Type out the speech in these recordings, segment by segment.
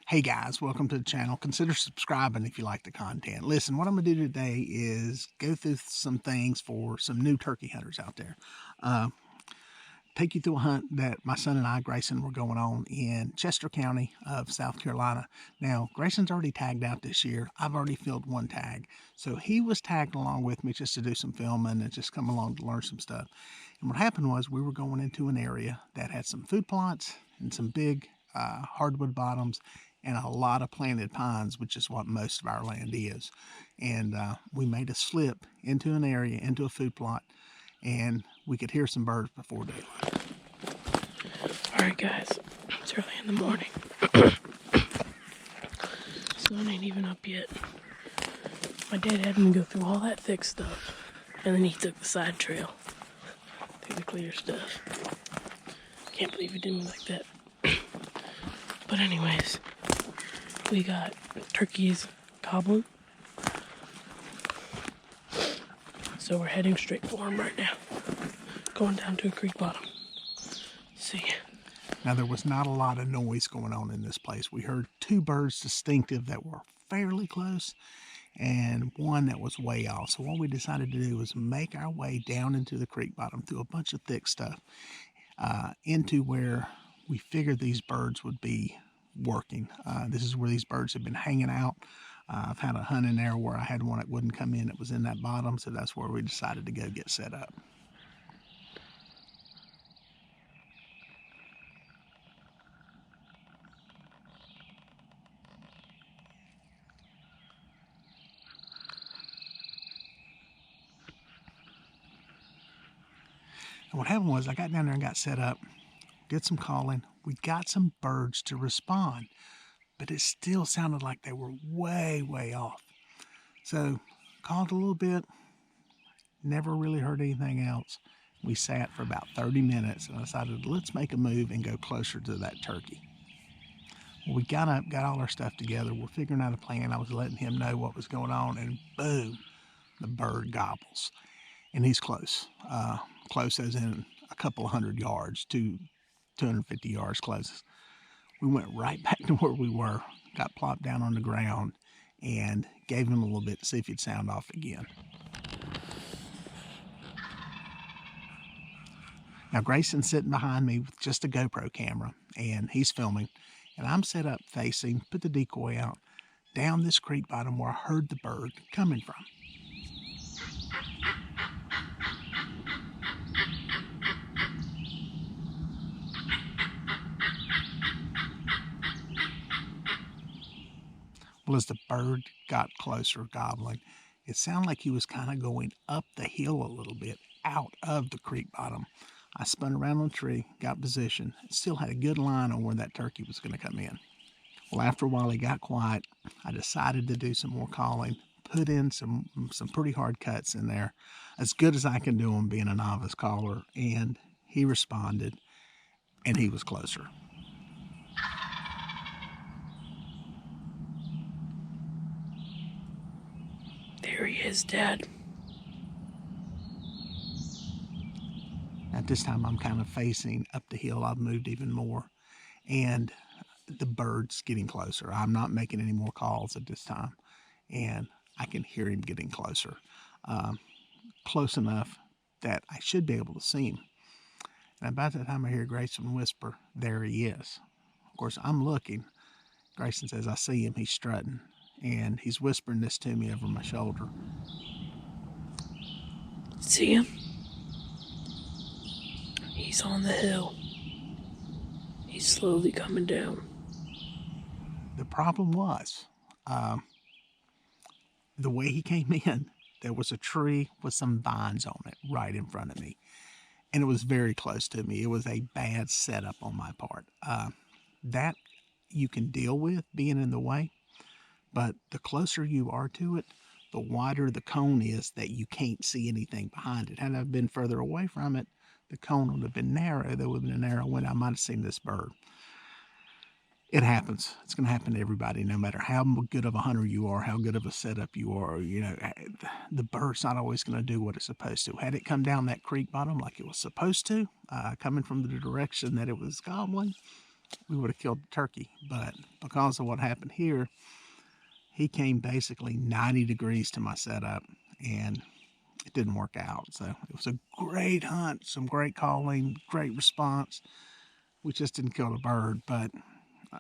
Hey guys, welcome to the channel. Consider subscribing if you like the content. Listen, what I'm going to do today is go through some things for some new turkey hunters out there. Take you through a hunt that my son and I, Grayson, were going on in Chester County of South Carolina. Now, Grayson's already tagged out this year. I've already filled one tag. So he was tagged along with me just to do some filming and just come along to learn some stuff. And what happened was we were going into an area that had some food plots and some big hardwood bottoms and a lot of planted pines, which is what most of our land is. And we made a slip into an area, into a food plot, and we could hear some birds before daylight. All right, guys, it's early in the morning. Sun ain't even up yet. My dad had me go through all that thick stuff, and then he took the side trail through the clear stuff. Can't believe he did me like that. But anyways, we got turkeys gobbling. So we're heading straight for them right now. Going down to a creek bottom. See ya. Now, there was not a lot of noise going on in this place. We heard two birds distinctive that were fairly close and one that was way off. So what we decided to do was make our way down into the creek bottom through a bunch of thick stuff into where we figured these birds would be working. This is where these birds have been hanging out. I've had a hunt in there where I had one that wouldn't come in. It was in that bottom, so that's where we decided to go get set up. And what happened was I got down there and got set up, did some calling. We got some birds to respond, but it still sounded like they were way, way off. So called a little bit, never really heard anything else. We sat for about 30 minutes and I decided, let's make a move and go closer to that turkey. Well, we got up, got all our stuff together. We're figuring out a plan. I was letting him know what was going on, and boom, the bird gobbles. And he's close. Close as in a couple of 100 yards, 250 yards close. We went right back to where we were, got plopped down on the ground, and gave him a little bit to see if he'd sound off again. Now, Grayson's sitting behind me with just a GoPro camera, and he's filming, and I'm set up facing, put the decoy out, down this creek bottom where I heard the bird coming from. Well, as the bird got closer gobbling, it sounded like he was kind of going up the hill a little bit, out of the creek bottom. I spun around on the tree, got position, still had a good line on where that turkey was going to come in. Well, after a while he got quiet, I decided to do some more calling, put in some pretty hard cuts in there, as good as I can do them being a novice caller, and he responded, and he was closer. There he is, Dad. At this time, I'm kind of facing up the hill. I've moved even more, and the bird's getting closer. I'm not making any more calls at this time, and I can hear him getting closer. Close enough that I should be able to see him. And about that time, I hear Grayson whisper, "There he is." Of course, I'm looking. Grayson says, "I see him. He's strutting." And he's whispering this to me over my shoulder. See him? He's on the hill. He's slowly coming down. The problem was, the way he came in, there was a tree with some vines on it right in front of me. And it was very close to me. It was a bad setup on my part. That you can deal with being in the way. But the closer you are to it, the wider the cone is that you can't see anything behind it. Had I been further away from it, the cone would have been narrow. There would have been a narrow window. I might have seen this bird. It happens. It's going to happen to everybody, no matter how good of a hunter you are, how good of a setup you are. You know, the bird's not always going to do what it's supposed to. Had it come down that creek bottom like it was supposed to, coming from the direction that it was gobbling, we would have killed the turkey. But because of what happened here, he came basically 90 degrees to my setup, and it didn't work out. So it was a great hunt, some great calling, great response. We just didn't kill the bird. But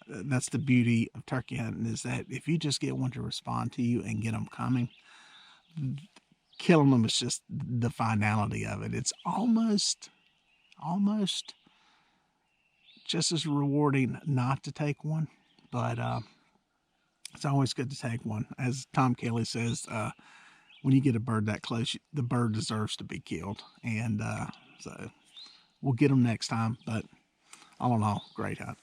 that's the beauty of turkey hunting, is that if you just get one to respond to you and get them coming, killing them is just the finality of it. It's almost just as rewarding not to take one, but it's always good to take one. As Tom Kelly says, when you get a bird that close, the bird deserves to be killed. And so we'll get them next time. But all in all, great hunt.